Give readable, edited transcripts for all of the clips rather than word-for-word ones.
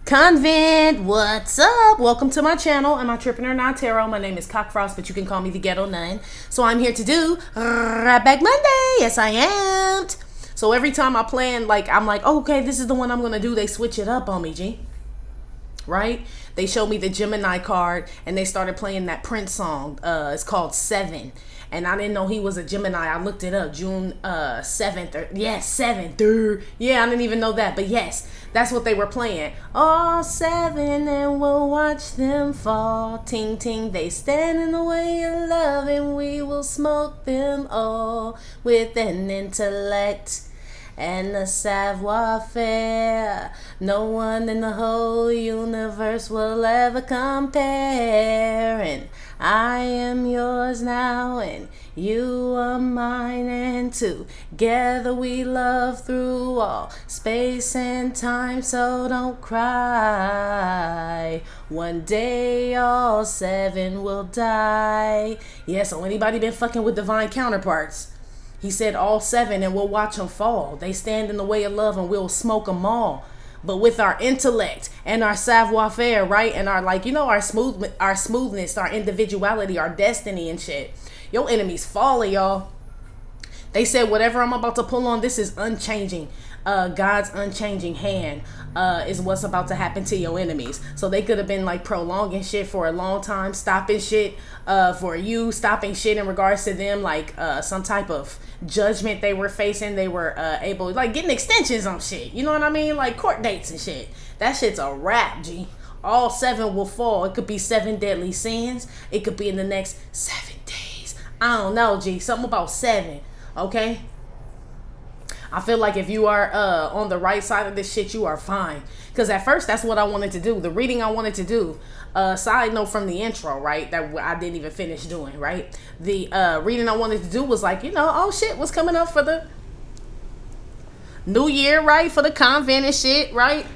Convent, what's up? Welcome to my channel. I'm Amitrippinornawtarotbooking Tarot. My name is Cockfrost, but you can call me the Ghetto Nun. So I'm here to do Right Back Monday. Yes, I am. So every time I plan, I'm like, oh, okay, this is the one I'm gonna do. They switch it up on me, G. Right? They showed me the Gemini card, and they started playing that Prince song. It's called 7. And I didn't know he was a Gemini. I looked it up. June 7th. Yes, 7th. Yeah, I didn't even know that. But yes, that's what they were playing. All 7 and we'll watch them fall. Ting, ting. They stand in the way of love and we will smoke them all with an intellect and a savoir-faire. No one in the whole universe will ever compare. And I am yours now and you are mine, and together we love through all space and time. So don't cry, one day all 7 will die. Yeah, so anybody been fucking with divine counterparts? He said all 7 and we'll watch them fall. They stand in the way of love and we'll smoke them all. But with our intellect and our savoir-faire, right? And our, our smoothness, our individuality, our destiny and shit. Your enemy's falling, y'all. They said whatever I'm about to pull on, this is unchanging. God's unchanging hand is what's about to happen to your enemies. So they could have been prolonging shit for a long time, stopping shit for you, stopping shit in regards to them, some type of judgment they were facing. They were able, getting extensions on shit. You know what I mean? Like court dates and shit. That shit's a wrap, G. All 7 will fall. It could be 7 deadly sins. It could be in the next 7 days. I don't know, G. Something about 7. Okay? I feel like if you are on the right side of this shit, you are fine. Because at first, that's what I wanted to do. The reading I wanted to do. Side note from the intro, right? That I didn't even finish doing, right? The reading I wanted to do was oh shit, what's coming up for the new year, right? For the convent and shit, right?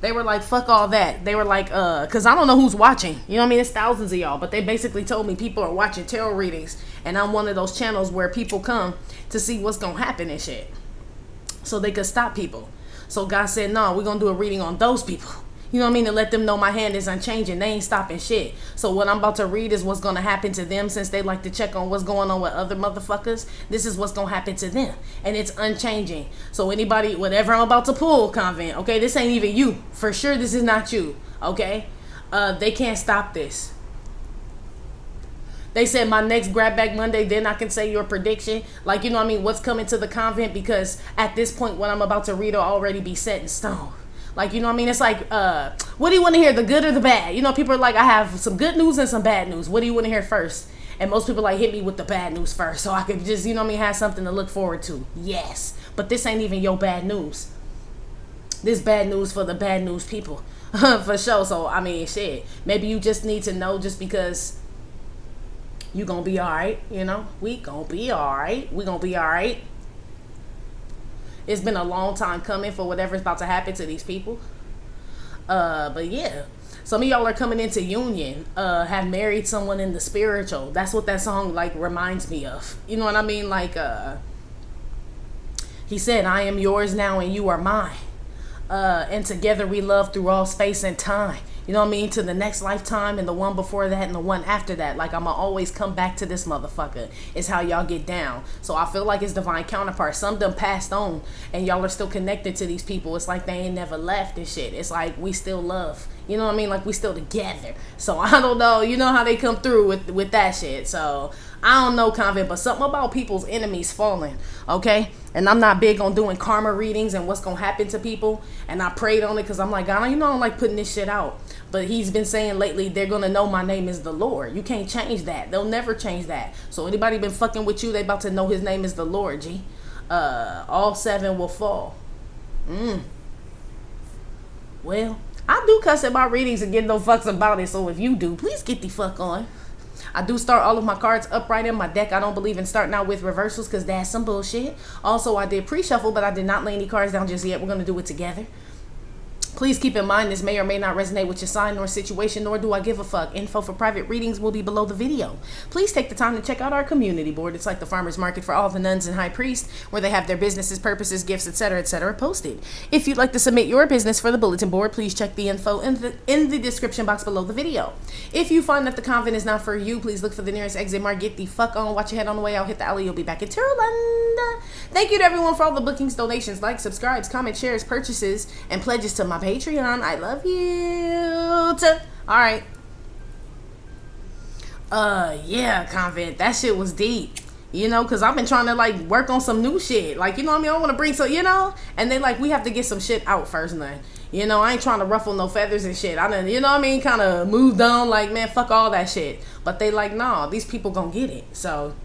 They were like, fuck all that. They were like, because I don't know who's watching. You know what I mean? It's thousands of y'all. But they basically told me people are watching tarot readings. And I'm one of those channels where people come to see what's going to happen and shit. So they could stop people. So God said, no, we're going to do a reading on those people. You know what I mean? To let them know my hand is unchanging. They ain't stopping shit. So what I'm about to read is what's going to happen to them, since they like to check on what's going on with other motherfuckers. This is what's going to happen to them. And it's unchanging. So anybody, whatever I'm about to pull, Convent, okay? This ain't even you. For sure, this is not you, okay? They can't stop this. They said my next Grab Bag Monday, then I can say your prediction. You know what I mean? What's coming to the convent? Because at this point, what I'm about to read will already be set in stone. You know what I mean? It's what do you want to hear? The good or the bad? You know, people are like, I have some good news and some bad news. What do you want to hear first? And most people hit me with the bad news first. So I could just, you know what I mean, have something to look forward to. Yes. But this ain't even your bad news. This bad news for the bad news people. For sure. So, I mean, shit. Maybe you just need to know just because you gonna be alright, you know? We gonna be alright. We gonna be alright. It's been a long time coming for whatever's about to happen to these people. But yeah. Some of y'all are coming into union, have married someone in the spiritual. That's what that song reminds me of. You know what I mean? He said, I am yours now and you are mine. And together we love through all space and time. You know what I mean? To the next lifetime and the one before that and the one after that. I'ma always come back to this motherfucker. It's how y'all get down. So I feel like it's divine counterparts. Some of them passed on and y'all are still connected to these people. It's like they ain't never left and shit. It's like we still love. You know what I mean? We still together. So I don't know. You know how they come through with that shit. So I don't know, Convent, but something about people's enemies falling, okay? And I'm not big on doing karma readings and what's going to happen to people. And I prayed on it because I'm like, God, you know I don't like putting this shit out. But he's been saying lately, they're going to know my name is the Lord. You can't change that. They'll never change that. So anybody been fucking with you, they about to know his name is the Lord, G. All 7 will fall. Well, I do cuss at my readings and get no fucks about it. So if you do, please get the fuck on. I do start all of my cards upright in my deck. I don't believe in starting out with reversals because that's some bullshit. Also, I did pre-shuffle, but I did not lay any cards down just yet. We're going to do it together. Please keep in mind this may or may not resonate with your sign or situation, nor do I give a fuck. Info for private readings will be below the video. Please take the time to check out our community board. It's like the farmer's market for all the nuns and high priests, where they have their businesses, purposes, gifts, etc., posted. If you'd like to submit your business for the bulletin board, please check the info in the description box below the video. If you find that the convent is not for you, please look for the nearest exit mark. Get the fuck on. Watch your head on the way out. Hit the alley. You'll be back in Taroland. Thank you to everyone for all the bookings, donations, likes, subscribes, comments, shares, purchases, and pledges to my Patreon. I love you. All right. Yeah, Convent. That shit was deep. You know, because I've been trying to, like, work on some new shit. Like, you know what I mean? I want to bring some, you know? And they like, we have to get some shit out first, man. You know, I ain't trying to ruffle no feathers and shit. I done, you know what I mean? Kind of moved on, like, man, fuck all that shit. But they like, nah, these people gonna get it. So,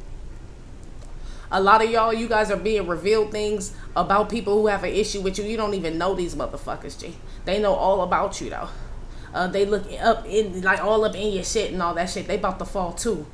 a lot of y'all, you guys are being revealed things about people who have an issue with you. You don't even know these motherfuckers, G. They know all about you, though. They look up in, like, all up in your shit and all that shit. They about to fall, too.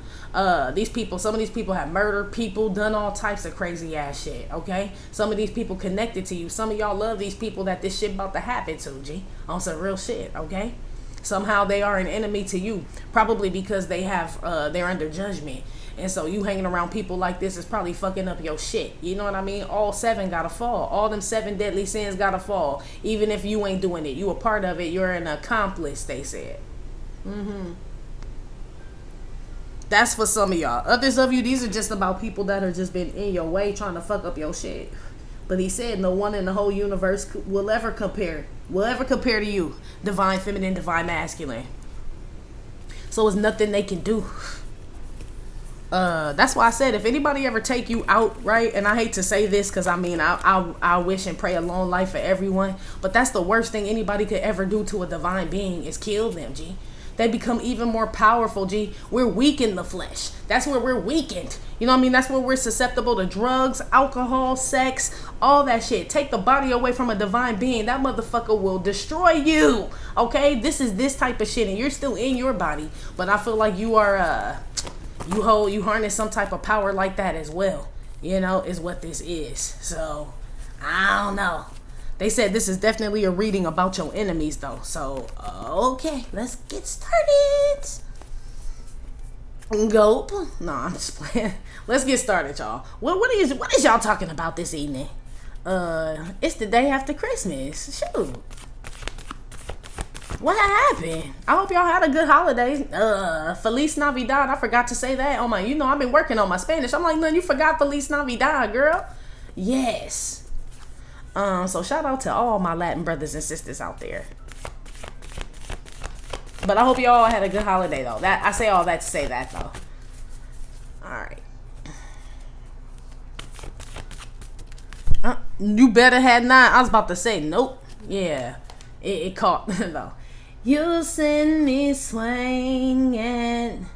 These people, some of these people have murdered people, done all types of crazy ass shit, okay? Some of these people connected to you. Some of y'all love these people that this shit about to happen to, G. On some real shit, okay? Somehow they are an enemy to you. Probably because they have, they're under judgment. And so you hanging around people like this is probably fucking up your shit. You know what I mean? All 7 gotta fall. All them 7 deadly sins gotta fall. Even if you ain't doing it. You a part of it. You're an accomplice, they said. That's for some of y'all. Others of you, these are just about people that are just been in your way trying to fuck up your shit. But he said no one in the whole universe will ever compare to you. Divine feminine, divine masculine. So it's nothing they can do. That's why I said if anybody ever take you out, right? And I hate to say this because I mean I wish and pray a long life for everyone, but that's the worst thing anybody could ever do to a divine being is kill them, G. They become even more powerful, G. We're weak in the flesh. That's where we're weakened. You know what I mean? That's where we're susceptible to drugs, alcohol, sex, all that shit. Take the body away from a divine being. That motherfucker will destroy you. Okay? This is this type of shit and you're still in your body. But I feel like you are, you harness some type of power like that as well. You know, is what this is. So, I don't know. They said this is definitely a reading about your enemies, though. So, okay, let's get started. Gulp. No, I'm just playing. Let's get started, y'all. What is y'all talking about this evening? It's the day after Christmas. Shoot. What happened? I hope y'all had a good holiday. Feliz Navidad. I forgot to say that. Oh my, you know, I've been working on my Spanish. I'm like, no, you forgot Feliz Navidad, girl. Yes. So shout out to all my Latin brothers and sisters out there. But I hope you all had a good holiday though. I say all that to say that though. Alright. You better had not. I was about to say nope. Yeah. It caught though. You send me swinging.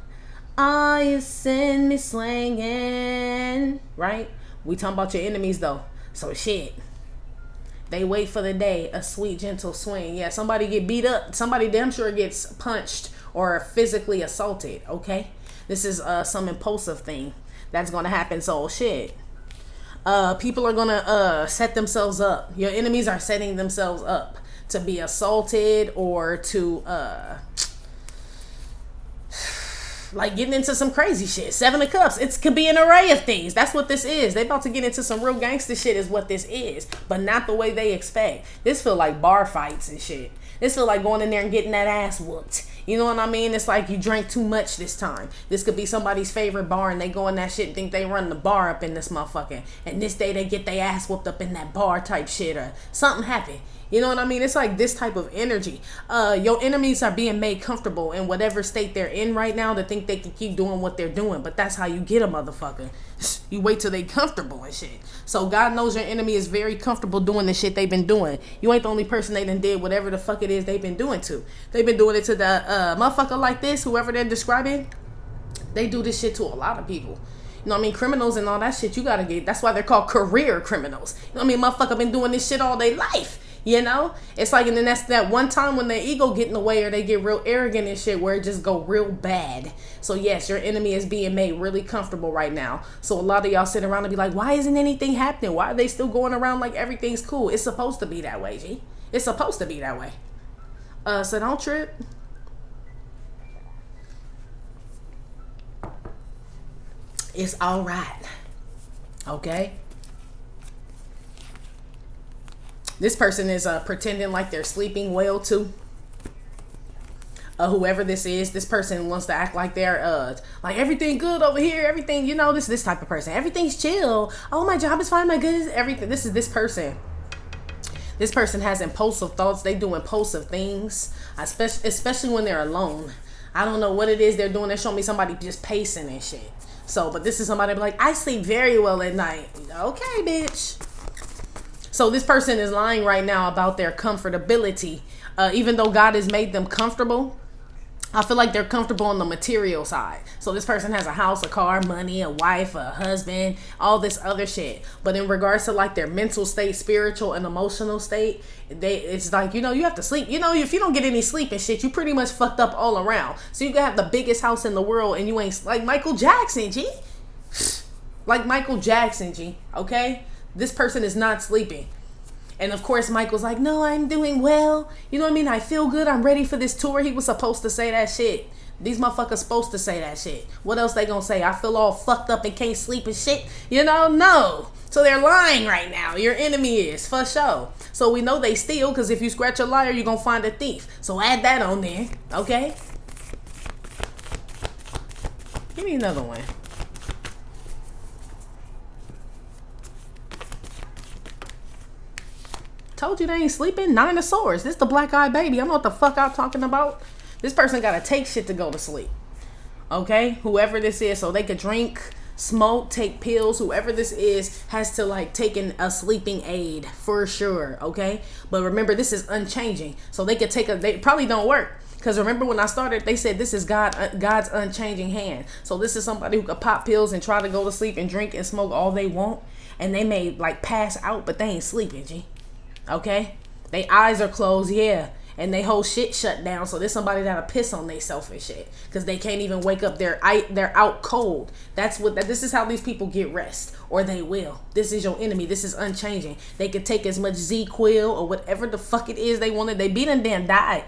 Oh, you send me swinging. Right? We talking about your enemies though. So shit. They wait for the day, a sweet, gentle swing. Yeah, somebody get beat up. Somebody damn sure gets punched or physically assaulted, okay? This is some impulsive thing that's going to happen. So, shit. People are going to set themselves up. Your enemies are setting themselves up to be assaulted or to... like getting into some crazy shit. 7 of Cups. It could be an array of things. That's what this is. They about to get into some real gangster shit is what this is. But not the way they expect. This feel like bar fights and shit. This feel like going in there and getting that ass whooped. You know what I mean? It's like you drank too much this time. This could be somebody's favorite bar and they go in that shit and think they run the bar up in this motherfucker. And this day they get their ass whooped up in that bar type shit or something happened. You know what I mean? It's like this type of energy. Your enemies are being made comfortable in whatever state they're in right now to think they can keep doing what they're doing. But that's how you get a motherfucker. You wait till they comfortable and shit. So God knows your enemy is very comfortable doing the shit they've been doing. You ain't the only person they done did whatever the fuck it is they've been doing to. They've been doing it to the motherfucker like this, whoever they're describing. They do this shit to a lot of people. You know what I mean? Criminals and all that shit you gotta get. That's why they're called career criminals. You know what I mean? Motherfucker been doing this shit all their life. You know, it's like, and then that's that one time when their ego get in the way or they get real arrogant and shit where it just go real bad. So yes, your enemy is being made really comfortable right now. So a lot of y'all sit around and be like, why isn't anything happening? Why are they still going around like everything's cool? It's supposed to be that way, G. It's supposed to be that way. So don't trip. It's all right. Okay? This person is pretending like they're sleeping well too. Whoever this is, this person wants to act like they're like everything good over here, everything, you know, this type of person. Everything's chill. Oh, my job is fine, my goodness, everything. This is this person. This person has impulsive thoughts. They do impulsive things, especially when they're alone. I don't know what it is they're doing. They're showing me somebody just pacing and shit. So, but this is somebody like, I sleep very well at night. Okay, bitch. So this person is lying right now about their comfortability. Even though God has made them comfortable, I feel like they're comfortable on the material side. So this person has a house, a car, money, a wife, a husband, all this other shit. But in regards to like their mental state, spiritual and emotional state, it's like, you know, you have to sleep. You know, if you don't get any sleep and shit, you pretty much fucked up all around. So you can have the biggest house in the world and you ain't like Michael Jackson, G. Like Michael Jackson, G. Okay? This person is not sleeping. And of course, Michael's like, no, I'm doing well. You know what I mean? I feel good. I'm ready for this tour. He was supposed to say that shit. These motherfuckers supposed to say that shit. What else they gonna say? I feel all fucked up and can't sleep and shit. You know? No. So they're lying right now. Your enemy is, for sure. So we know they steal, because if you scratch a liar, you're gonna find a thief. So add that on there. Okay? Give me another one. Told you they ain't sleeping. 9 of Swords. This the black-eyed baby. I know what the fuck I'm talking about. This person gotta take shit to go to sleep. Okay? Whoever this is, so they could drink, smoke, take pills. Whoever this is has to like take a sleeping aid for sure. Okay? But remember, this is unchanging. So they could take they probably don't work. Because remember when I started, they said this is God's unchanging hand. So this is somebody who could pop pills and try to go to sleep and drink and smoke all they want. And they may like pass out, but they ain't sleeping, G. Okay? They eyes are closed, yeah. And they whole shit shut down. So there's somebody that'll piss on they self and shit. Because they can't even wake up. They're out cold. This is how these people get rest. Or they will. This is your enemy. This is unchanging. They could take as much Z-Quil or whatever the fuck it is they wanted. They beat them damn died.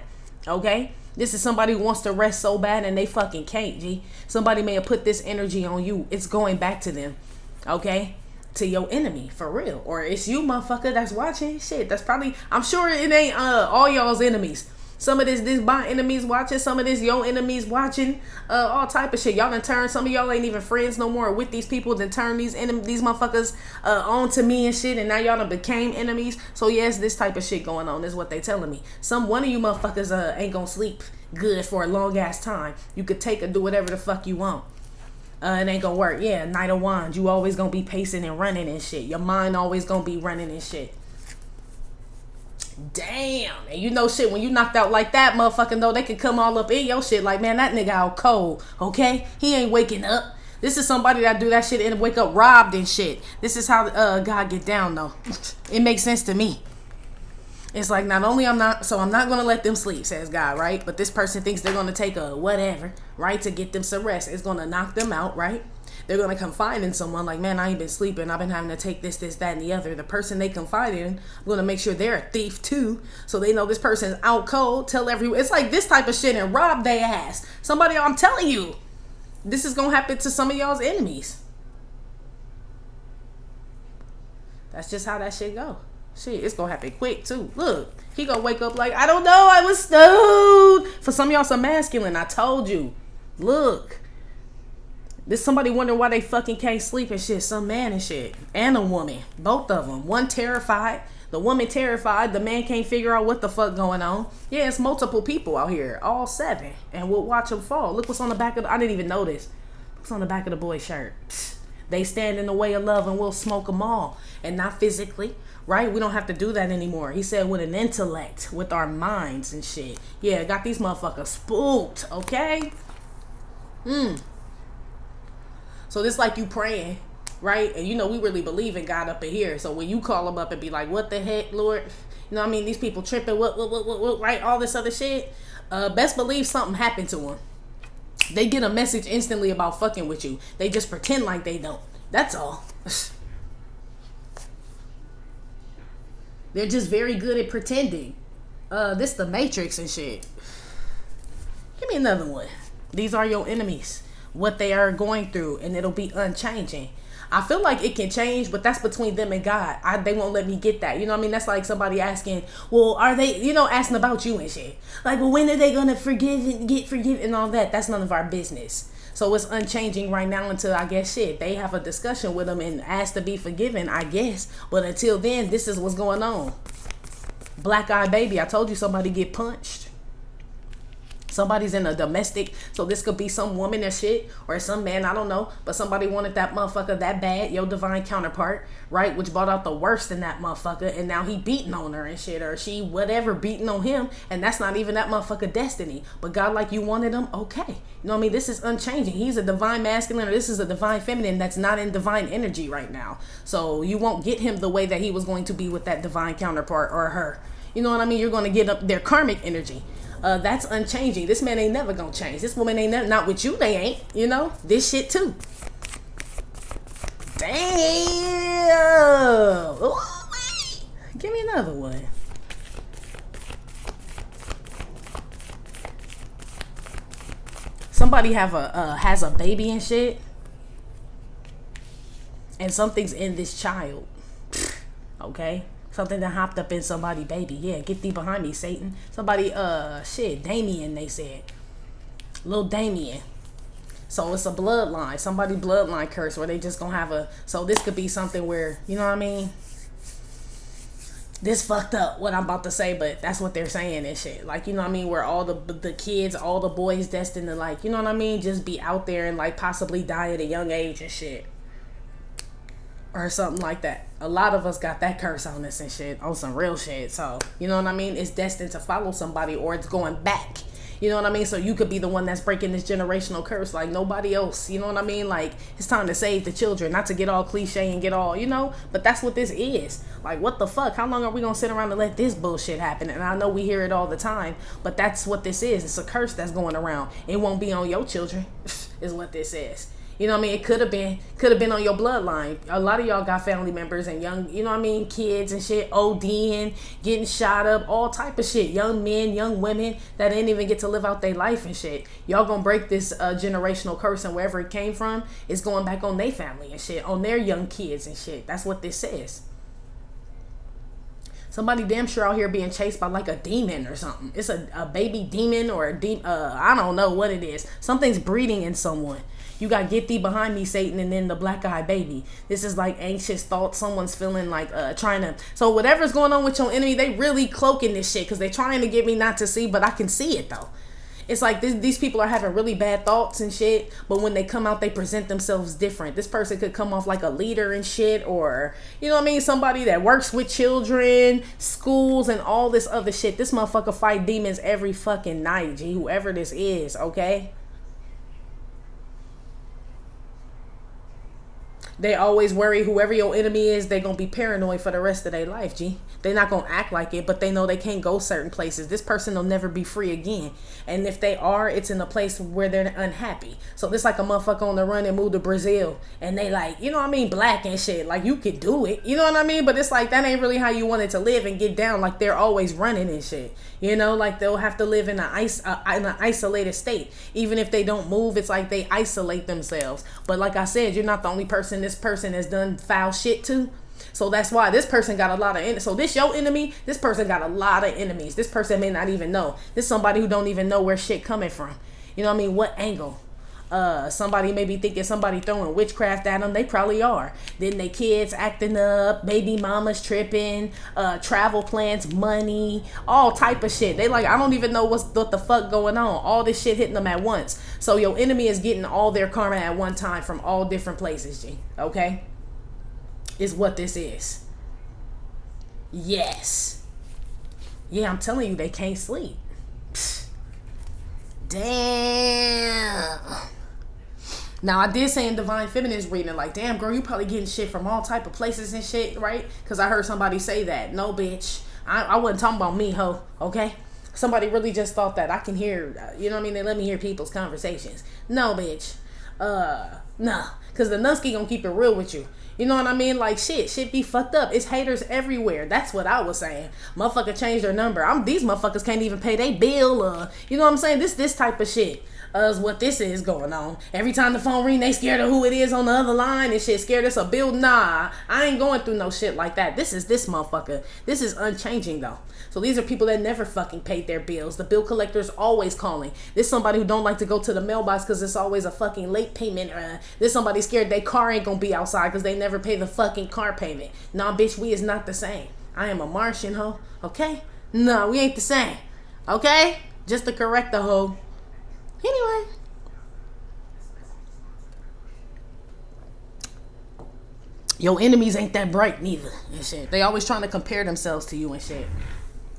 Okay? This is somebody who wants to rest so bad and they fucking can't, G. Somebody may have put this energy on you. It's going back to them. Okay? To your enemy, for real. Or it's you, motherfucker, that's watching. Shit, that's probably, I'm sure it ain't all y'all's enemies. Some of this my enemies watching, some of this your enemies watching, all type of shit. Y'all done turn, some of y'all ain't even friends no more with these people, then turn these motherfuckers on to me and shit, and now y'all done became enemies. So yes, this type of shit going on is what they telling me. One of you motherfuckers ain't gonna sleep good for a long ass time. You could take or do whatever the fuck you want. It ain't gonna work. Yeah, Knight of Wands. You always gonna be pacing and running and shit. Your mind always gonna be running and shit. Damn. And you know shit, when you knocked out like that, motherfucking though, they could come all up in your shit like, man, that nigga out cold. Okay? He ain't waking up. This is somebody that do that shit and wake up robbed and shit. This is how God get down though. It makes sense to me. It's like, not only I'm not going to let them sleep, says God, right? But this person thinks they're going to take a whatever, right? To get them some rest. It's going to knock them out, right? They're going to confide in someone like, man, I ain't been sleeping. I've been having to take this, that, and the other. The person they confide in, I'm going to make sure they're a thief too. So they know this person's out cold. Tell everyone. It's like this type of shit and rob their ass. Somebody, I'm telling you, this is going to happen to some of y'all's enemies. That's just how that shit go. Shit, it's gonna happen quick too. Look, he gonna wake up like, I don't know, I was stoned. For some of y'all, some masculine, I told you. Look, there's somebody wondering why they fucking can't sleep and shit. Some man and shit, and a woman, both of them. One terrified, the woman terrified. The man can't figure out what the fuck going on. Yeah, it's multiple people out here, all 7, and we'll watch them fall. Look what's on the back of. I didn't even notice. What's on the back of the boy's shirt? Psst. They stand in the way of love, and we'll smoke them all, and not physically. Right? We don't have to do that anymore. He said with an intellect, with our minds and shit. Yeah, got these motherfuckers spooked, okay? So this like you praying, right? And you know we really believe in God up in here. So when you call him up and be like, what the heck, Lord? You know what I mean? These people tripping, what, right? All this other shit. Best believe something happened to them. They get a message instantly about fucking with you. They just pretend like they don't. That's all. They're just very good at pretending. This the Matrix and shit. Give me another one. These are your enemies. What they are going through, and it'll be unchanging. I feel like it can change, but that's between them and God. They won't let me get that. You know what I mean? That's like somebody asking, well, are they, asking about you and shit. Like, well, when are they going to forgive and get forgiven and all that? That's none of our business. So it's unchanging right now until, I guess, they have a discussion with them and ask to be forgiven, I guess. But until then, this is what's going on. Black Eye Baby, I told you somebody get punched. Somebody's in a domestic, so this could be some woman or shit, or some man, I don't know, but somebody wanted that motherfucker that bad, your divine counterpart, right, which brought out the worst in that motherfucker, and now he beating on her and shit, or she, whatever, beating on him, and that's not even that motherfucker destiny, but God, like, you wanted him, okay, you know what I mean, this is unchanging. He's a divine masculine, or this is a divine feminine that's not in divine energy right now, so you won't get him the way that he was going to be with that divine counterpart, or her, you know what I mean, you're going to get up their karmic energy. That's unchanging. This man ain't never gonna change. This woman ain't never, not with you, they ain't, this shit too. Damn. Ooh, give me another one. Somebody has a baby and shit, and something's in this child. Okay. Something that hopped up in somebody's baby. Yeah, get thee behind me, Satan. Somebody, Damien, they said. Little Damien. So it's a bloodline. Somebody bloodline curse where they just gonna have so this could be something where, you know what I mean? This fucked up what I'm about to say, but that's what they're saying and shit. Like, you know what I mean? Where all the kids, all the boys destined to, like, you know what I mean? Just be out there and, like, possibly die at a young age and shit. Or something like that. A lot of us got that curse on us and shit, on some real shit. So, you know what I mean? It's destined to follow somebody, or it's going back. You know what I mean? So you could be the one that's breaking this generational curse like nobody else. You know what I mean? Like, it's time to save the children. Not to get all cliche and get all, but that's what this is. Like, what the fuck? How long are we gonna sit around and let this bullshit happen? And I know we hear it all the time, but that's what this is. It's a curse that's going around. It won't be on your children, is what this is. You know what I mean? It could have been on your bloodline. A lot of y'all got family members and young, you know what I mean, kids and shit, ODing, getting shot up, all type of shit. Young men, young women that didn't even get to live out their life and shit. Y'all gonna break this generational curse, and wherever it came from, it's going back on their family and shit, on their young kids and shit. That's what this says. Somebody damn sure out here being chased by like a demon or something. It's a baby demon or a demon. I don't know what it is. Something's breeding in someone. You got get thee behind me, Satan, and then the Black Eye Baby. This is like anxious thoughts. Someone's feeling like trying to. So whatever's going on with your enemy, they really cloaking this shit because they're trying to get me not to see, but I can see it though. It's like these people are having really bad thoughts and shit, but when they come out, they present themselves different. This person could come off like a leader and shit, or, you know what I mean, somebody that works with children, schools, and all this other shit. This motherfucker fight demons every fucking night, G, whoever this is, okay? They always worry whoever your enemy is, they're going to be paranoid for the rest of their life, G. They're not going to act like it, but they know they can't go certain places. This person will never be free again. And if they are, it's in a place where they're unhappy. So this like a motherfucker on the run and move to Brazil. And they like, you know what I mean, black and shit. Like, you could do it. You know what I mean? But it's like, that ain't really how you wanted to live and get down. Like, they're always running and shit. You know, like they'll have to live in an isolated state. Even if they don't move, it's like they isolate themselves. But like I said, you're not the only person this person has done foul shit to. So that's why this person got a lot of enemies. So this your enemy, this person got a lot of enemies. This person may not even know. This somebody who don't even know where shit coming from. You know what I mean? What angle? Somebody may be thinking somebody throwing witchcraft at them. They probably are. Then they kids acting up, baby mamas tripping, travel plans, money, all type of shit. They like, I don't even know what the fuck going on. All this shit hitting them at once. So your enemy is getting all their karma at one time from all different places, G. Okay? Is what this is. Yes. Yeah, I'm telling you, they can't sleep. Psst. Damn. Now, I did say in Divine Feminine's reading, like, damn, girl, you probably getting shit from all type of places and shit, right? Because I heard somebody say that. No, bitch. I wasn't talking about me, ho, okay? Somebody really just thought that. I can hear, you know what I mean? They let me hear people's conversations. No, bitch. Nah, because the Nusky gonna keep it real with you. You know what I mean? Like, shit be fucked up. It's haters everywhere. That's what I was saying. Motherfucker changed their number. These motherfuckers can't even pay their bill. You know what I'm saying? This type of shit is what this is going on. Every time the phone ring, they scared of who it is on the other line and shit. Scared it's a bill. Nah, I ain't going through no shit like that. This is this motherfucker. This is unchanging though. So these are people that never fucking paid their bills. The bill collector's always calling. This somebody who don't like to go to the mailbox because it's always a fucking late payment. This somebody scared their car ain't gonna be outside because they never pay the fucking car payment. Nah, bitch, we is not the same. I am a Martian, ho. Okay? No, we ain't the same. Okay? Just to correct the hoe. Anyway. Your enemies ain't that bright neither and shit. They always trying to compare themselves to you and shit.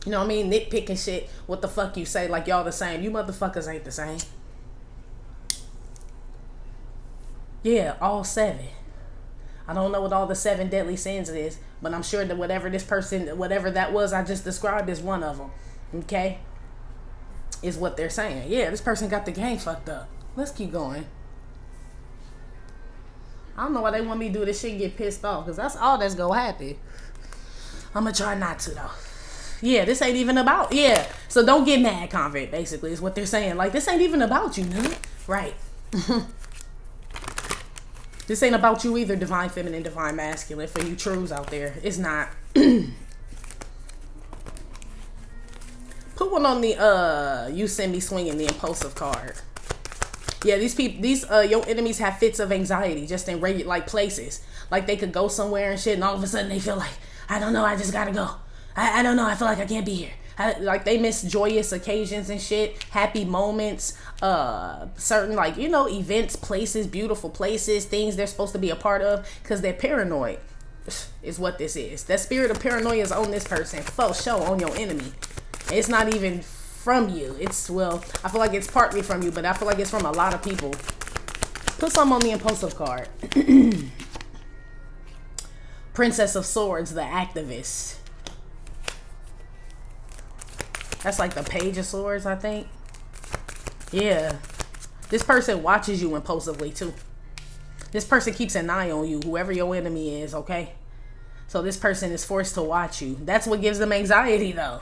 You know what I mean? Nitpicking shit. What the fuck you say? Like y'all the same. You motherfuckers ain't the same. Yeah, all 7. I don't know what all the 7 deadly sins is, but I'm sure that whatever that was I just described is one of them. Okay? Is what they're saying. Yeah, this person got the game fucked up. Let's keep going. I don't know why they want me to do this shit and get pissed off, because that's all that's gonna happen. I'm gonna try not to though. Yeah, this ain't even about, yeah. So don't get mad, Convent, basically, is what they're saying. Like, this ain't even about you, man. Right. This ain't about you either, divine feminine, divine masculine, for you trues out there. It's not. Put one on the, you send me swinging, the impulsive card. Yeah, these people, your enemies have fits of anxiety just in regular, like, places. Like, they could go somewhere and shit, and all of a sudden they feel like, I don't know, I just gotta go. I don't know, I feel like I can't be here. Like, they miss joyous occasions and shit, happy moments, certain, like, you know, events, places, beautiful places, things they're supposed to be a part of, because they're paranoid, is what this is. That spirit of paranoia is on this person, for sure, on your enemy. It's not even from you. It's, well, I feel like it's partly from you, but I feel like it's from a lot of people. Put some on the impulsive card. Princess of Swords, the activist. That's like the Page of Swords, I think. Yeah. This person watches you impulsively, too. This person keeps an eye on you, whoever your enemy is, okay? So this person is forced to watch you. That's what gives them anxiety, though.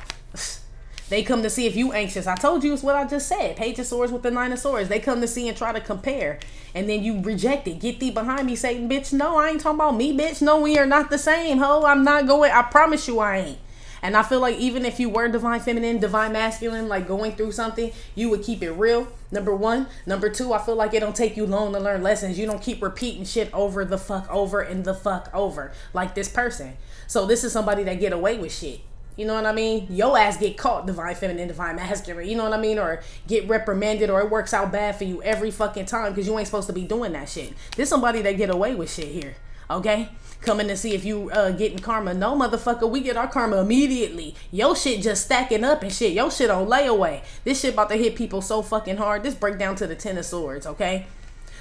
They come to see if you anxious. I told you it's what I just said. Page of Swords with the 9 of Swords. They come to see and try to compare. And then you reject it. Get thee behind me, Satan, bitch. No, I ain't talking about me, bitch. No, we are not the same, ho. I'm not going. I promise you I ain't. And I feel like even if you were divine feminine, divine masculine, like going through something, you would keep it real. Number 1. Number 2, I feel like it don't take you long to learn lessons. You don't keep repeating shit over the fuck over and the fuck over like this person. So this is somebody that get away with shit. You know what I mean? Your ass get caught, divine feminine, divine masculine. You know what I mean? Or get reprimanded, or it works out bad for you every fucking time because you ain't supposed to be doing that shit. There's somebody that get away with shit here. Okay? Coming to see if you getting karma. No, motherfucker, we get our karma immediately. Your shit just stacking up and shit. Your shit on layaway. This shit about to hit people so fucking hard. This break down to the 10 of Swords, okay?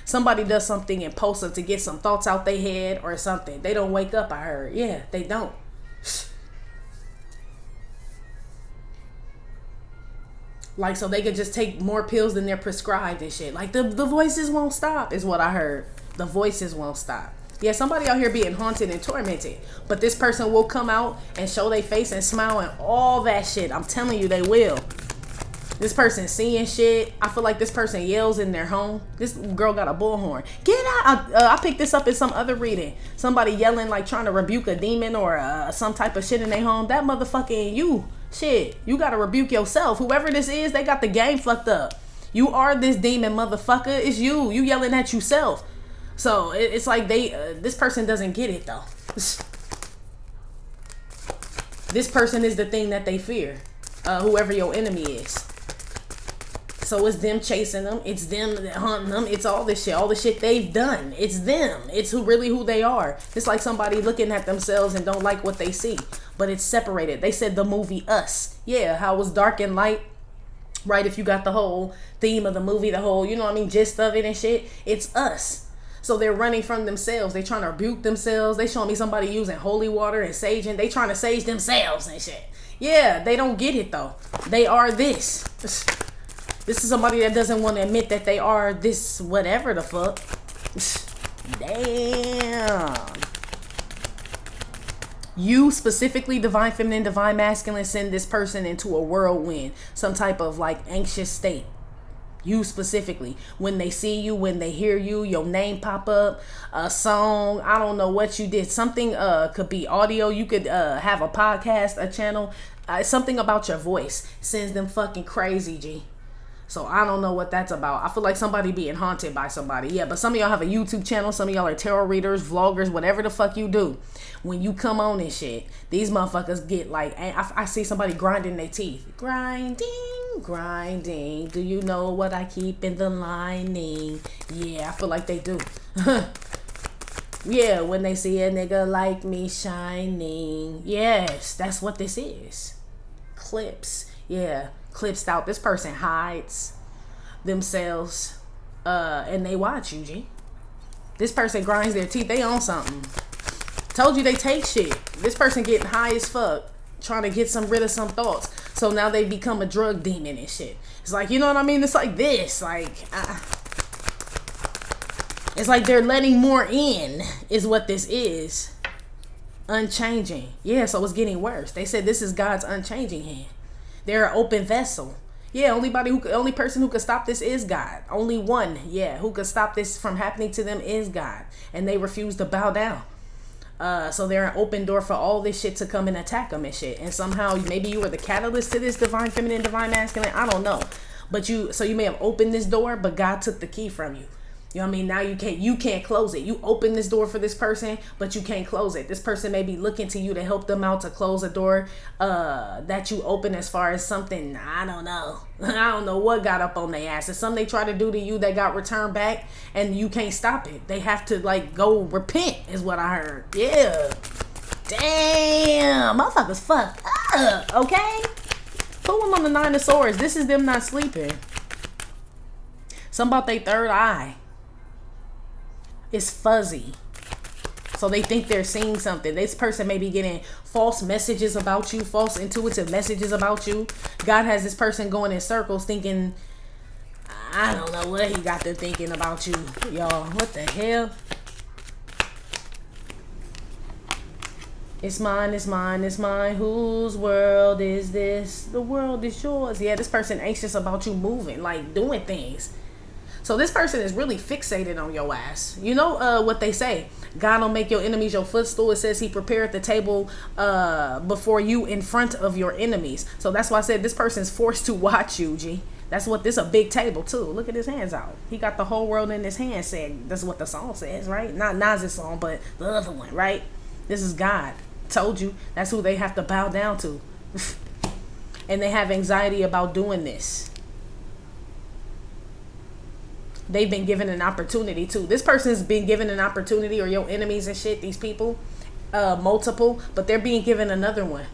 Somebody does something impulsive to get some thoughts out their head or something. They don't wake up, I heard. Yeah, they don't. Like, so they could just take more pills than they're prescribed and shit. Like, the voices won't stop is what I heard. The voices won't stop. Yeah, somebody out here being haunted and tormented. But this person will come out and show their face and smile and all that shit. I'm telling you, they will. This person seeing shit. I feel like this person yells in their home. This girl got a bullhorn. Get out. I picked this up in some other reading. Somebody yelling, like trying to rebuke a demon or some type of shit in their home. That motherfucker ain't you. Shit, you gotta rebuke yourself. Whoever this is, they got the game fucked up. You are this demon, motherfucker. It's you. You yelling at yourself. So it's like this person doesn't get it though. This person is the thing that they fear. Whoever your enemy is. So it's them chasing them. It's them hunting them. It's all this shit. All the shit they've done. It's them. It's who they are. It's like somebody looking at themselves and don't like what they see. But it's separated. They said the movie Us. Yeah, how it was dark and light. Right, if you got the whole theme of the movie, the whole, you know what I mean, gist of it and shit. It's us. So they're running from themselves. They trying to rebuke themselves. They showing me somebody using holy water and saging. They trying to sage themselves and shit. Yeah, they don't get it though. They are this. This is somebody that doesn't want to admit that they are this whatever the fuck. Damn. You specifically, divine feminine, divine masculine, send this person into a whirlwind, some type of like anxious state. You specifically, when they see you, when they hear you, your name pop up, a song, I don't know what you did, something could be audio, you could have a podcast, a channel, something about your voice sends them fucking crazy, G. So I don't know what that's about. I feel like somebody being haunted by somebody. Yeah, but some of y'all have a YouTube channel. Some of y'all are tarot readers, vloggers, whatever the fuck you do. When you come on and shit, these motherfuckers get like, I see somebody grinding their teeth. Grinding, grinding. Do you know what I keep in the lining? Yeah, I feel like they do. Yeah, when they see a nigga like me shining. Yes, that's what this is. Clips. Yeah. Clips out. This person hides themselves and they watch you, G. This person grinds their teeth. They own something. Told you they take shit. This person getting high as fuck, trying to get rid of some thoughts. So now they become a drug demon and shit. It's like, you know what I mean? It's like this. Like, it's like they're letting more in is what this is. Unchanging. Yeah, so it's getting worse. They said this is God's unchanging hand. They're an open vessel. Yeah, only person who could stop this is God. Only one, yeah, who could stop this from happening to them is God. And they refuse to bow down. So they're an open door for all this shit to come and attack them and shit. And somehow maybe you were the catalyst to this divine feminine, divine masculine. I don't know. But you may have opened this door, but God took the key from you. You know what I mean? Now you can't close it. You open this door for this person, but you can't close it. This person may be looking to you to help them out to close a door that you open as far as something, I don't know. I don't know what got up on their ass. It's something they try to do to you that got returned back and you can't stop it. They have to like go repent is what I heard. Yeah. Damn. Motherfuckers fucked up. Okay? Put them on the 9 of Swords. This is them not sleeping. Something about their third eye. It's fuzzy. So they think they're seeing something. This person may be getting false messages about you, false intuitive messages about you. God has this person going in circles thinking, I don't know what he got them thinking about you. Y'all, what the hell? It's mine, it's mine, it's mine. Whose world is this? The world is yours. Yeah, this person anxious about you moving, like doing things. So this person is really fixated on your ass. You know what they say? God will make your enemies your footstool. It says he prepared the table before you in front of your enemies. So that's why I said this person's forced to watch you, G. That's what this a big table too. Look at his hands out. He got the whole world in his hands. Said that's what the song says, right? Not Nas's song, but the other one, right? This is God. Told you. That's who they have to bow down to. And they have anxiety about doing this. They've been given an opportunity too. This person's been given an opportunity, or your enemies and shit, these people, multiple, but they're being given another one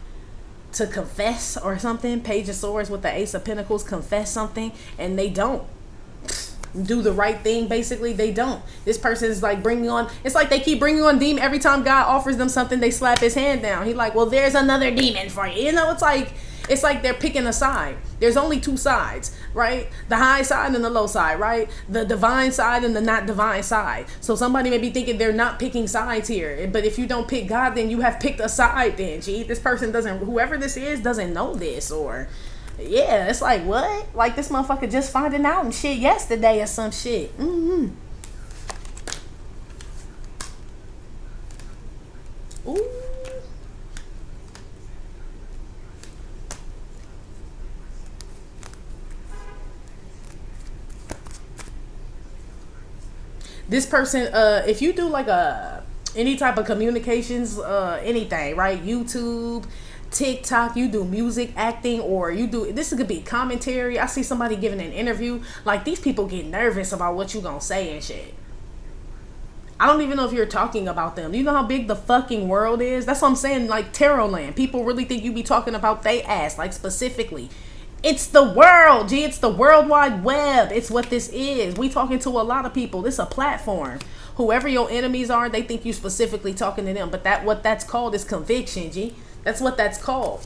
to confess or something. Page of Swords with the Ace of Pentacles, confess something, and they don't do the right thing. Basically, they don't. This person is like bringing on, it's like they keep bringing on demon. Every time God offers them something, they slap his hand down. He like, well, there's another demon for you. You know, it's like they're picking a side. There's only two sides, right? The high side and the low side, right? The divine side and the not divine side. So somebody may be thinking they're not picking sides here. But if you don't pick God, then you have picked a side then, G. This person doesn't, whoever this is, doesn't know this. Or, yeah, it's like, what? Like this motherfucker just finding out and shit yesterday or some shit. Mm-hmm. Ooh. This person, if you do like any type of communications, anything, right? YouTube, TikTok, you do music, acting, or you do, this could be commentary. I see somebody giving an interview. Like these people get nervous about what you gonna say and shit. I don't even know if you're talking about them. You know how big the fucking world is? That's what I'm saying. Like tarot land. People really think you be talking about they ass, like specifically. It's the world, G. It's the World Wide Web. It's what this is. We talking to a lot of people. This is a platform. Whoever your enemies are, they think you specifically talking to them. But what that's called is conviction, G. That's what that's called.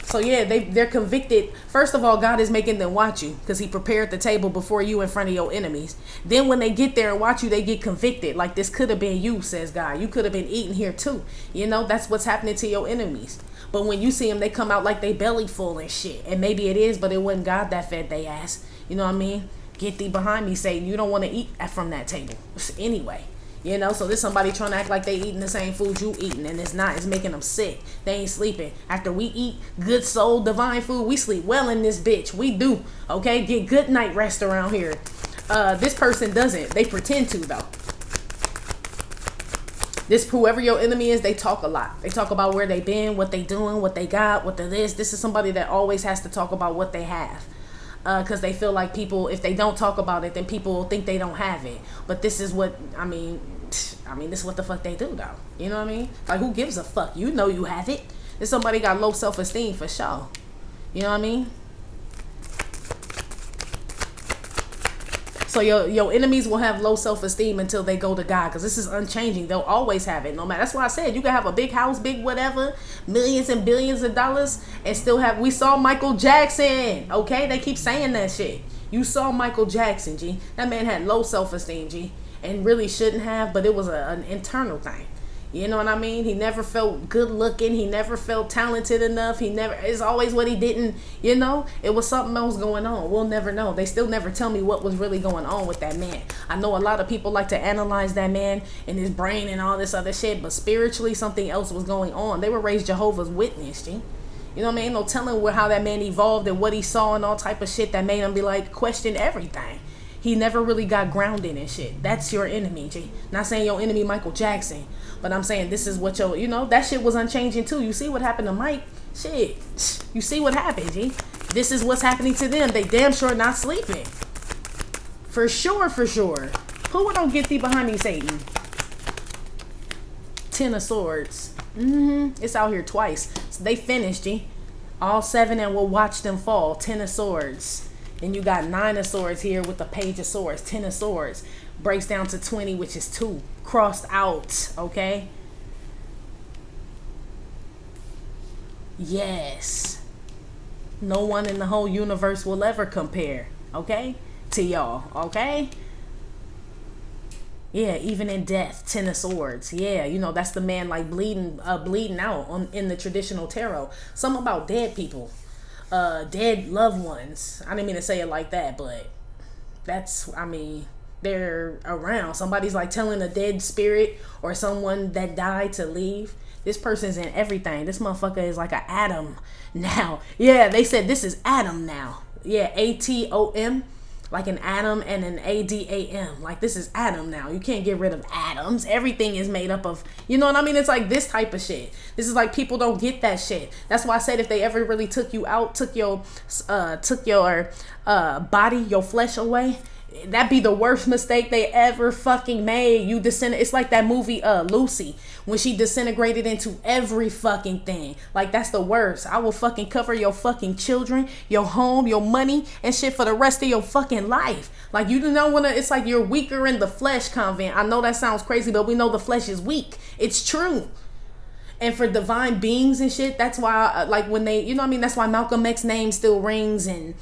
So So yeah, they're convicted. First of all, God is making them watch you because he prepared the table before you in front of your enemies. Then when they get there and watch you, they get convicted. Like, this could have been you, says God. You could have been eating here too. You know, that's what's happening to your enemies. But when you see them, they come out like they belly full and shit. And maybe it is, but it wasn't God that fed they ass. You know what I mean? Get thee behind me, Satan. You don't want to eat from that table anyway. You know, so there's somebody trying to act like they eating the same food you eating, and it's not. It's making them sick. They ain't sleeping. After we eat good soul divine food, we sleep well in this bitch. We do. Okay, get good night rest around here. This person doesn't. They pretend to though. This, whoever your enemy is, they talk a lot. They talk about where they been, what they doing, what they got, what they this. This is somebody that always has to talk about what they have. Because they feel like people, if they don't talk about it, then people will think they don't have it. But this is what, I mean, this is what the fuck they do, though. You know what I mean? Like, who gives a fuck? You know you have it. If somebody got low self-esteem, for sure. You know what I mean? So your enemies will have low self-esteem until they go to God, because this is unchanging. They'll always have it. No matter. That's why I said you can have a big house, big whatever, millions and billions of dollars, and still have. We saw Michael Jackson. Okay, they keep saying that shit. You saw Michael Jackson, G. That man had low self-esteem, G, and really shouldn't have, but it was an internal thing. You know what I mean? He never felt good looking. He never felt talented enough. It's always what he didn't, you know? It was something else going on. We'll never know. They still never tell me what was really going on with that man. I know a lot of people like to analyze that man and his brain and all this other shit, but spiritually something else was going on. They were raised Jehovah's Witness, G. You know what I mean? No telling how that man evolved and what he saw and all type of shit that made him be like, question everything. He never really got grounded and shit. That's your enemy, G. Not saying your enemy Michael Jackson, but I'm saying this is what you know, that shit was unchanging too. You see what happened to Mike? Shit. You see what happened, G. This is what's happening to them. They damn sure not sleeping. For sure, for sure. Who don't get thee behind me, Satan? 10 of Swords. It's out here twice. So they finished, G. All 7 and we'll watch them fall. 10 of Swords. Then you got 9 of Swords here with the Page of Swords. 10 of Swords breaks down to 20, which is 2 crossed out. Okay. Yes. No one in the whole universe will ever compare. Okay, to y'all. Okay. Yeah, even in death, 10 of Swords. Yeah, you know, that's the man like bleeding out in the traditional tarot. Something about dead people. Dead loved ones. I didn't mean to say it like that, but that's, I mean, they're around. Somebody's like telling a dead spirit or someone that died to leave. This person's in everything. This motherfucker is like an atom now. Yeah, they said this is Adam now. Yeah, ATOM. Like an atom and an ADAM. Like, this is Adam now. You can't get rid of atoms. Everything is made up of, you know what I mean? It's like this type of shit. This is like, people don't get that shit. That's why I said if they ever really took you out, took your body, your flesh away, that'd be the worst mistake they ever fucking made. You it's like that movie Lucy, when she disintegrated into every fucking thing. Like, that's the worst. I will fucking cover your fucking children, your home, your money and shit for the rest of your fucking life. Like, you don't wanna, it's like you're weaker in the flesh, Convent. I know that sounds crazy, but we know the flesh is weak. It's true. And for divine beings and shit, that's why, like, when they, you know what I mean, that's why Malcolm X's name still rings, and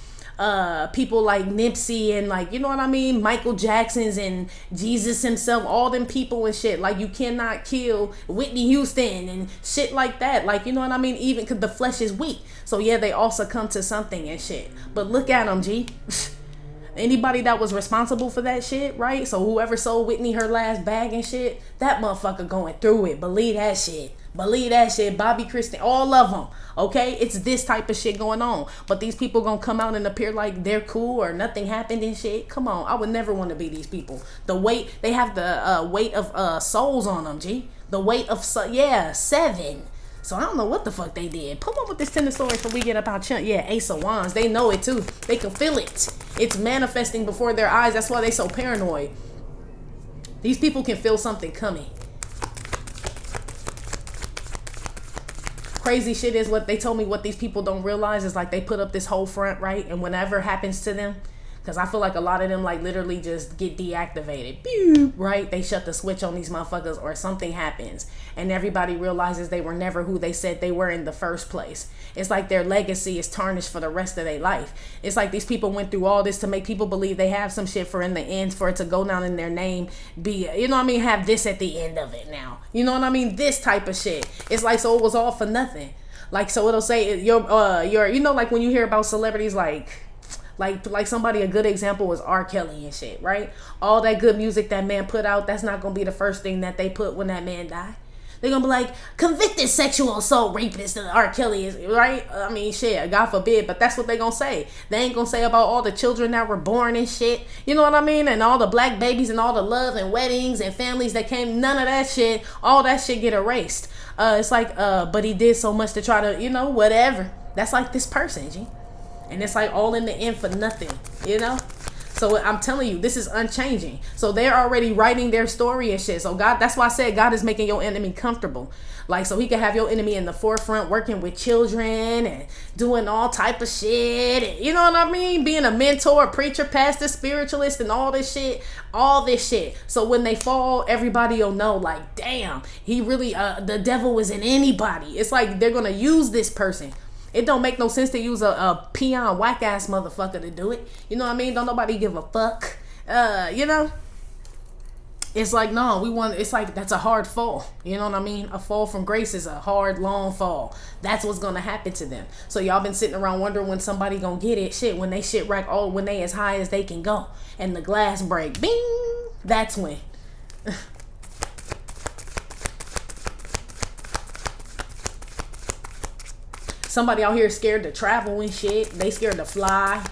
people like Nipsey and, like, you know what I mean, Michael Jackson's and Jesus himself, all them people and shit. Like, you cannot kill Whitney Houston and shit like that. Like, you know what I mean, even because the flesh is weak. So yeah, they all succumb to something and shit. But look at them, G. Anybody that was responsible for that shit, right? So whoever sold Whitney her last bag and shit, that motherfucker going through it. Believe that shit. Believe that shit. Bobby Kristen, all of them. Okay, it's this type of shit going on. But these people gonna come out and appear like they're cool or nothing happened and shit. Come on, I would never want to be these people. The weight, they have the weight of souls on them, G. The weight of 7. So I don't know what the fuck they did. Pull up with this 10 of Swords before we get up out. Yeah, Ace of Wands. They know it too. They can feel it. It's manifesting before their eyes. That's why they so paranoid. These people can feel something coming. Crazy shit is what they told me, what these people don't realize is, like, they put up this whole front, right? And whenever it happens to them, Because I feel like a lot of them like literally just get deactivated. Pew, right? They shut the switch on these motherfuckers or something happens. And everybody realizes they were never who they said they were in the first place. It's like their legacy is tarnished for the rest of their life. It's like these people went through all this to make people believe they have some shit for in the end, for it to go down in their name, be, you know what I mean, have this at the end of it now. You know what I mean? This type of shit. It's like, so it was all for nothing. Like, so it'll say your, you know, like when you hear about celebrities like somebody, a good example was R. Kelly and shit, right? All that good music that man put out, that's not gonna be the first thing that they put when that man died. They're gonna be like, convicted sexual assault rapist R. Kelly is, right? I mean, shit, God forbid, but that's what they gonna say. They ain't gonna say about all the children that were born and shit, you know what I mean? And all the black babies and all the love and weddings and families that came, none of that shit, all that shit get erased. It's like, but he did so much to try to, you know, whatever. That's like this person, G. And it's like all in the end for nothing, you know? So I'm telling you, this is unchanging. So they're already writing their story and shit. So God, that's why I said God is making your enemy comfortable. Like, so he can have your enemy in the forefront working with children and doing all type of shit. And, you know what I mean? Being a mentor, preacher, pastor, spiritualist, and all this shit. All this shit. So when they fall, everybody will know, like, damn, he really, the devil is in anybody. It's like they're going to use this person. It don't make no sense to use a peon whack ass motherfucker to do it. You know what I mean? Don't nobody give a fuck. You know? It's like, no, it's like, that's a hard fall. You know what I mean? A fall from grace is a hard, long fall. That's what's gonna happen to them. So y'all been sitting around wondering when somebody gonna get it. Shit, when they shit wreck, when they as high as they can go. And the glass break. Bing! That's when. Somebody out here scared to travel and shit. They scared to fly,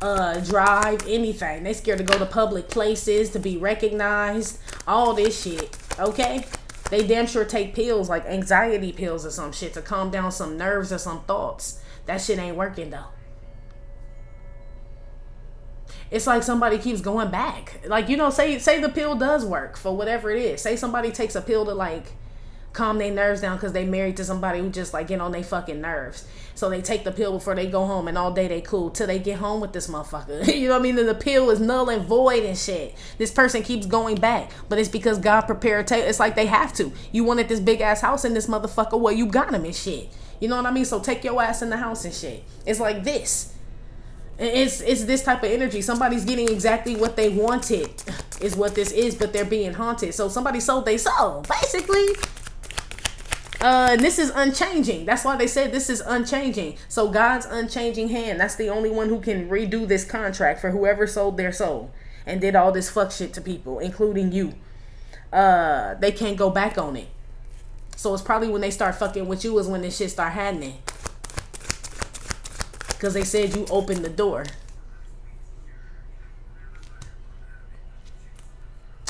drive, anything. They scared to go to public places, to be recognized. All this shit, okay? They damn sure take pills, like anxiety pills or some shit, to calm down some nerves or some thoughts. That shit ain't working, though. It's like somebody keeps going back. Like, you know, say the pill does work for whatever it is. Say somebody takes a pill to, like, calm their nerves down because they married to somebody who just like get on their fucking nerves. So they take the pill before they go home and all day they cool till they get home with this motherfucker. You know what I mean? And the pill is null and void and shit. This person keeps going back, but it's because God prepared. It's like they have to. You wanted this big ass house in this motherfucker. Well, you got him and shit. You know what I mean? So take your ass in the house and shit. It's like this. It's this type of energy. Somebody's getting exactly what they wanted is what this is, but they're being haunted. So somebody sold they soul, basically. And this is unchanging. That's why they said this is unchanging. So God's unchanging hand, that's the only one who can redo this contract for whoever sold their soul and did all this fuck shit to people, including you. They can't go back on it. So it's probably when they start fucking with you is when this shit start happening. Because they said you opened the door.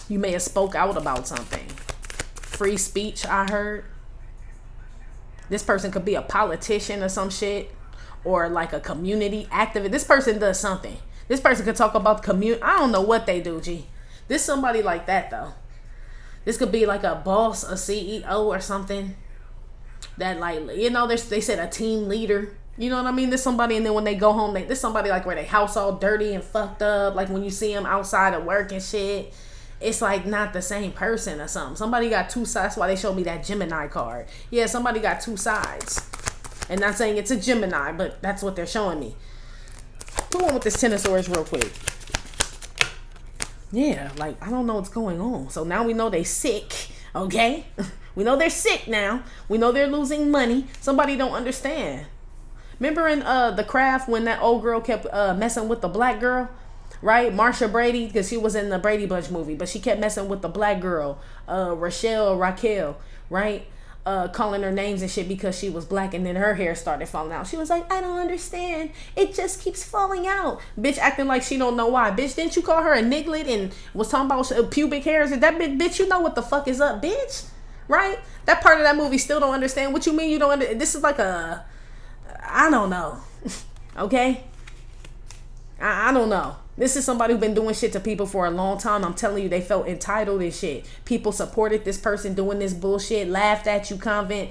You may have spoke out about something. Free speech, I heard. This person could be a politician or some shit, or like a community activist. This person does something. This person could talk about community. I don't know what they do, G. This somebody like that though. This could be like a boss, a CEO or something. That like, you know, they said a team leader. You know what I mean? There's somebody, and then when they go home, there's somebody like where their house all dirty and fucked up. Like when you see them outside of work and shit. It's like not the same person or something. Somebody got two sides. That's why they showed me that Gemini card. Yeah, somebody got two sides. And not saying it's a Gemini, but that's what they're showing me. Go on with this Ten of Swords real quick. Yeah, like, I don't know what's going on. So now we know they sick, okay? We know they're sick now. We know they're losing money. Somebody don't understand. Remember in The Craft when that old girl kept messing with the black girl? Right, Marsha Brady, because she was in the Brady Bunch movie, but she kept messing with the black girl, Raquel, right? Calling her names and shit because she was black, and then her hair started falling out. She was like, I don't understand. It just keeps falling out. Bitch acting like she don't know why. Bitch, didn't you call her a niglet and was talking about pubic hairs? And that bitch, you know what the fuck is up, bitch? Right? That part of that movie still don't understand. What you mean you don't understand? This is like a, I don't know. Okay? I don't know. This is somebody who's been doing shit to people for a long time. I'm telling you, they felt entitled and shit. People supported this person doing this bullshit, laughed at you, Convent,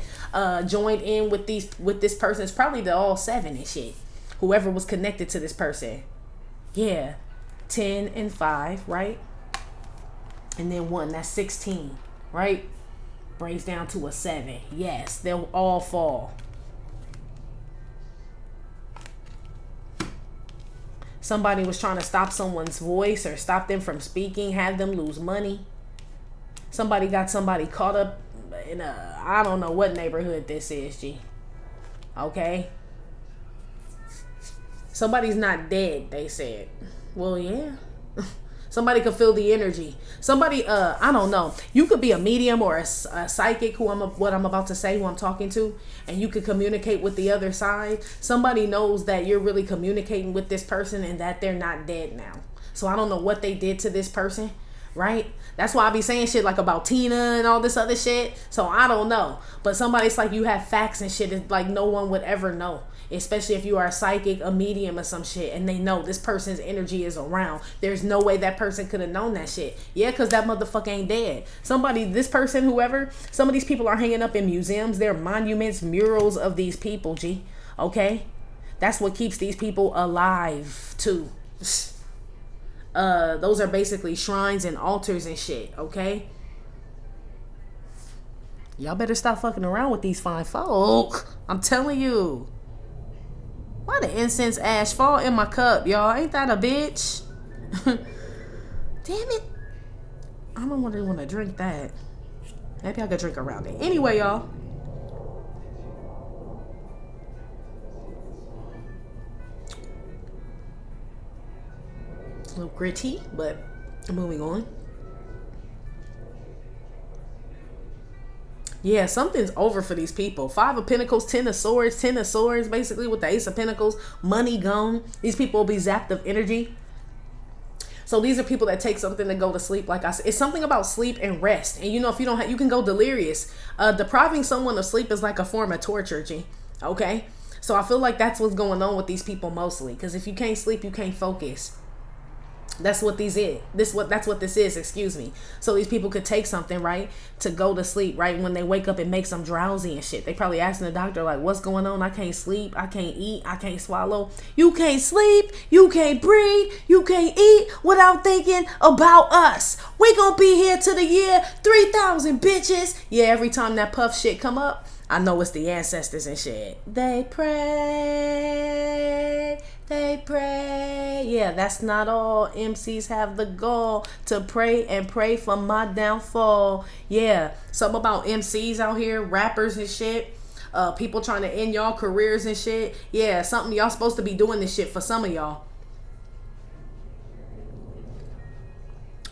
joined in with this person. It's probably the all seven and shit. Whoever was connected to this person. Yeah. 10 and 5, right? And then 1, that's 16, right? Brings down to a 7. Yes, they'll all fall. Somebody was trying to stop someone's voice or stop them from speaking, have them lose money. Somebody got somebody caught up in I don't know what neighborhood this is, G. Okay? Somebody's not dead, they said. Well, yeah. Somebody could feel the energy. Somebody, I don't know. You could be a medium or a psychic, what I'm about to say, who I'm talking to, and you could communicate with the other side. Somebody knows that you're really communicating with this person and that they're not dead now. So I don't know what they did to this person, right? That's why I be saying shit like about Tina and all this other shit. So I don't know. But somebody's like, you have facts and shit. It's like no one would ever know. Especially if you are a psychic, a medium or some shit, and they know this person's energy is around. There's no way that person could have known that shit. Yeah, because that motherfucker ain't dead. Somebody, this person, whoever, some of these people are hanging up in museums. They're monuments, murals of these people, G. Okay? That's what keeps these people alive, too. Those are basically shrines and altars and shit, okay? Y'all better stop fucking around with these fine folk. I'm telling you. Why the incense ash fall in my cup, y'all? Ain't that a bitch? Damn it. I don't want to drink that. Maybe I could drink around it. Anyway, y'all. It's a little gritty, but moving on. Yeah, something's over for these people. 5 of Pentacles, 10 of Swords, 10 of Swords, basically with the Ace of Pentacles. Money gone. These people will be zapped of energy. So these are people that take something to go to sleep. Like I said, it's something about sleep and rest. And you know, if you don't have, you can go delirious. Depriving someone of sleep is like a form of torture, G. Okay? So I feel like that's what's going on with these people mostly. Because if you can't sleep, you can't focus. That's what these is. That's what this is, excuse me. So these people could take something, right, to go to sleep, right? When they wake up, it makes them drowsy and shit. They probably asking the doctor, like, what's going on? I can't sleep. I can't eat. I can't swallow. You can't sleep. You can't breathe. You can't eat without thinking about us. We gonna be here to the year 3000, bitches. Yeah, every time that puff shit come up, I know it's the ancestors and shit. They pray. They pray. Yeah, that's not all. MCs have the goal to pray and pray for my downfall. Yeah, something about MCs out here, rappers and shit. People trying to end y'all careers and shit. Yeah, something y'all supposed to be doing this shit for some of y'all.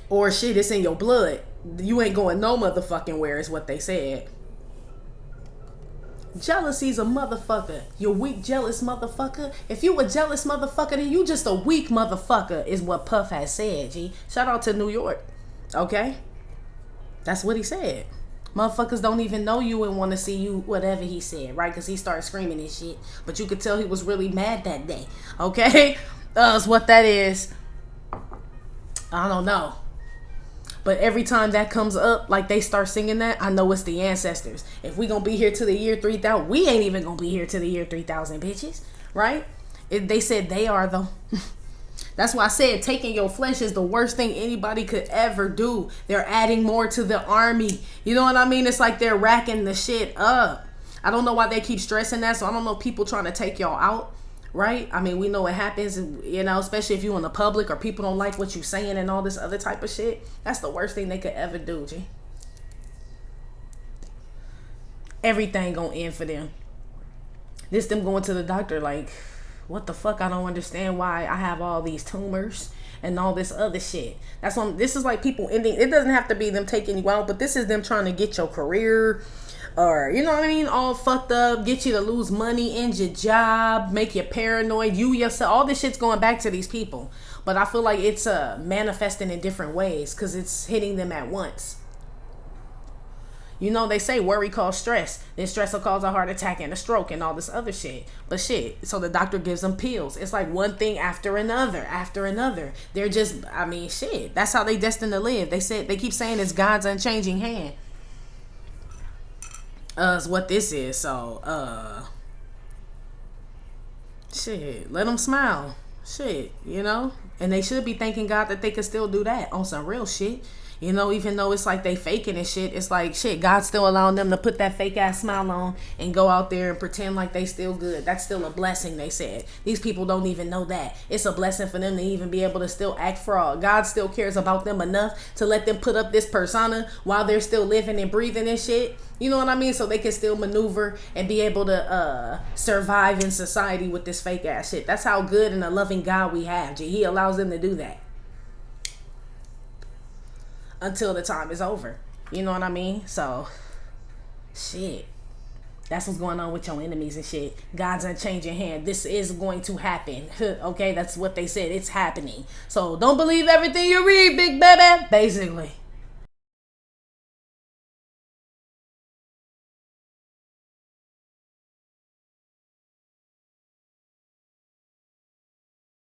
Or shit, it's in your blood. You ain't going no motherfucking where is what they said. Jealousy's a motherfucker. You weak, jealous motherfucker. If you a jealous motherfucker, then you just a weak motherfucker, is what Puff has said, G. Shout out to New York. Okay? That's what he said. Motherfuckers don't even know you and want to see you, whatever he said, right? Because he started screaming and shit. But you could tell he was really mad that day. Okay? That's what that is. I don't know. But every time that comes up, like they start singing that, I know it's the ancestors. If we gonna be here to the year 3000, we ain't even gonna be here to the year 3000, bitches. Right? They said they are, though. That's why I said taking your flesh is the worst thing anybody could ever do. They're adding more to the army. You know what I mean? It's like they're racking the shit up. I don't know why they keep stressing that. So I don't know, people trying to take y'all out. Right? I mean, we know it happens, you know, especially if you in the public or people don't like what you saying and all this other type of shit. That's the worst thing they could ever do, G. Everything gonna end for them. This them going to the doctor like, what the fuck? I don't understand why I have all these tumors and all this other shit. That's when this is like people ending. It doesn't have to be them taking you out, but this is them trying to get your career, or you know what I mean, all fucked up, get you to lose money, end your job, make you paranoid, you yourself, all this shit's going back to these people. But I feel like it's manifesting in different ways because it's hitting them at once. You know, they say worry causes stress. Then stress will cause a heart attack and a stroke and all this other shit. But shit, so the doctor gives them pills. It's like one thing after another, after another. They're just, I mean, shit, that's how they destined to live. They keep saying it's God's unchanging hand. Is what this is. So shit, let them smile. Shit, you know? And they should be thanking God that they can still do that on some real shit. You know, even though it's like they faking and shit, it's like shit, God's still allowing them to put that fake ass smile on and go out there and pretend like they still good. That's still a blessing, they said. These people don't even know that. It's a blessing for them to even be able to still act fraud. God still cares about them enough to let them put up this persona while they're still living and breathing and shit. You know what I mean? So they can still maneuver and be able to survive in society with this fake ass shit. That's how good and a loving God we have, G. He allows them to do that until the time is over. You know what I mean? So, shit. That's what's going on with your enemies and shit. God's unchanging hand. This is going to happen. Okay? That's what they said. It's happening. So, don't believe everything you read, big baby. Basically.